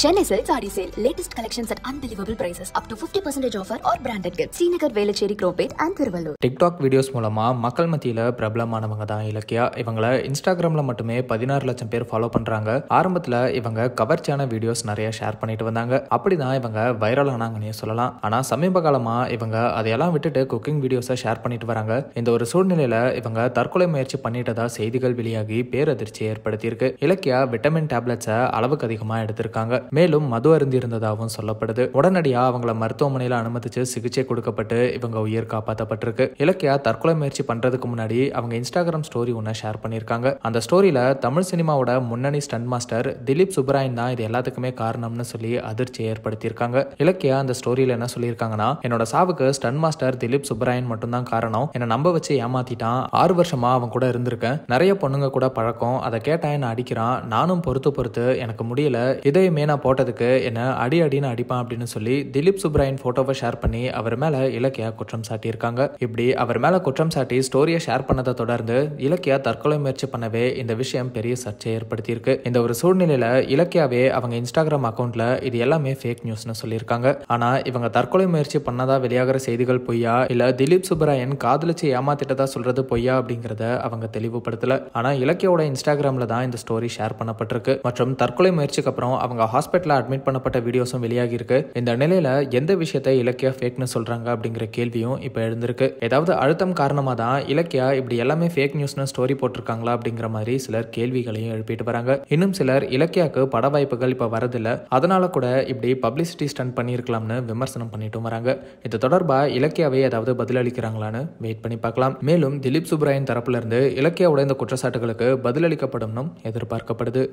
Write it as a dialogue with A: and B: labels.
A: Chennai Silk Saree Sale. Latest collections at unbelievable prices. Up to 50% offer or branded gifts. Srinagar, Velachery, Cropate and Thiruvallur.
B: TikTok videos மூலமா மக்கள் மத்தியில பிரபலமானவங்க தான் இலக்கியா. இவங்களை இன்ஸ்டாகிராம்ல மட்டுமே 16 லட்சம் பேர் ஃபாலோ பண்றாங்க. ஆரம்பத்துல இவங்க கவர்ச்சியான வீடியோஸ் நிறைய ஷேர் பண்ணிட்டு வந்தாங்க. அப்படிதான் இவங்க வைரல் ஆனாங்கன்னே சொல்லலாம். ஆனா சமீப காலமா இவங்க அதையெல்லாம் விட்டுட்டு குக்கிங் வீடியோஸை ஷேர் பண்ணிட்டு வராங்க. இந்த ஒரு சூழ்நிலையில இவங்க தற்கொலை முயற்சி பண்ணிட்டதா செய்திகள் வெளியாகி பேரதிர்ச்சி ஏற்படுத்தியிருக்கு. இலக்கியா விட்டமின் டேப்லெட்ஸை அளவுக்கு அதிகமா எடுத்திருக்காங்க. மேலும் மது அருந்தி இருந்ததாகவும் சொல்லப்படுது. உடனடியா அவங்கள மருத்துவமனையில அனுமதிச்சு சிகிச்சை கொடுக்கப்பட்டு இவங்க உயிர் காப்பாற்றப்பட்டிருக்கு. இலக்கியா தற்கொலை முயற்சி பண்றதுக்கு முன்னாடி அவங்க இன்ஸ்டாகிராம் ஸ்டோரி ஒன்ன ஷேர் பண்ணிருக்காங்க. அந்த ஸ்டோரியில தமிழ் சினிமாவோட முன்னணி ஸ்டண்ட் மாஸ்டர் திலீப் சுப்ராயன் தான் இது எல்லாத்துக்குமே காரணம்னு சொல்லி அதிர்ச்சி ஏற்படுத்தியிருக்காங்க. இலக்கியா அந்த ஸ்டோரியில என்ன சொல்லியிருக்காங்கன்னா, என்னோட சாவுக்கு ஸ்டண்ட் மாஸ்டர் திலீப் சுப்ராயன் மட்டும்தான் காரணம். என்னை நம்ப வச்சு ஏமாத்திட்டான். 6 வருஷமா அவன் கூட இருந்திருக்கேன். நிறைய பொண்ணுங்க கூட பழக்கம். அதை கேட்டா என்ன அடிக்கிறான். நானும் பொறுத்து எனக்கு முடியல. இதையுமே நான் போட்டதுக்கு என்ன அடின்னு அடிப்பான் அப்படின்னு சொல்லி திலீப் சுப்ராயன் போட்டோவை ஷேர் பண்ணி அவர் மேல இலக்கியா குற்றம் சாட்டியிருக்காங்க. இப்படி அவர் மேல குற்றம் சாட்டி ஸ்டோரியை ஷேர் பண்ணதை தொடர்ந்து இலக்கியா தற்கொலை முயற்சி பண்ணவே இந்த விஷயம் பெரிய சர்ச்சை ஏற்படுத்தியிருக்கு. இந்த ஒரு சூழ்நிலையில இலக்கியாவே அவங்க இன்ஸ்டாகிராம் அக்கௌண்ட்ல இது எல்லாமே ஃபேக் நியூஸ்னு சொல்லியிருக்காங்க. ஆனா இவங்க தற்கொலை முயற்சி பண்ணதா வெளியாகிற செய்திகள் பொய்யா இல்ல திலீப் சுப்ராயன் காதலிச்சு ஏமாத்திட்டதா சொல்றது பொய்யா அப்படிங்கறத அவங்க தெளிவுபடுத்தல. ஆனா இலக்கியோட இன்ஸ்டாகிராம்ல தான் இந்த ஸ்டோரி ஷேர் பண்ணப்பட்டிருக்கு. மற்றும் தற்கொலை முயற்சிக்கு அப்புறம் அவங்க ஹாஸ்பிட்டல்ல அட்மிட் பண்ணப்பட்ட வீடியோஸும் வெளியாகி இருக்கு. இந்த நிலையில எந்த விஷயத்தை இலக்கியா ஃபேக்னு சொல்றாங்க அப்படிங்கிற கேள்வியும் இப்ப எழுந்திருக்கு. ஏதாவது அழுத்தம் காரணமா தான் இலக்கியா இப்படி எல்லாமே ஃபேக் நியூஸ்னு ஸ்டோரி போட்டிருக்காங்களா அப்படிங்கிற மாதிரி சிலர் கேள்விகளையும் எழுப்பிட்டு வராங்க. இன்னும் சிலர் இலக்கியாக்கு பட வாய்ப்புகள் இப்ப வரதில்ல, அதனால கூட இப்படி பப்ளிசிட்டி ஸ்டண்ட் பண்ணிருக்கலாம்னு விமர்சனம் பண்ணிட்டு வராங்க. இது தொடர்பா இலக்கியாவே ஏதாவது பதிலளிக்கிறாங்களான்னு வெயிட் பண்ணி பார்க்கலாம். மேலும் திலீப் சுப்ராயன் தரப்புல இருந்து இலக்கியாவோட இந்த குற்றச்சாட்டுகளுக்கு பதிலளிக்கப்படும் எதிர்பார்க்கப்படுது.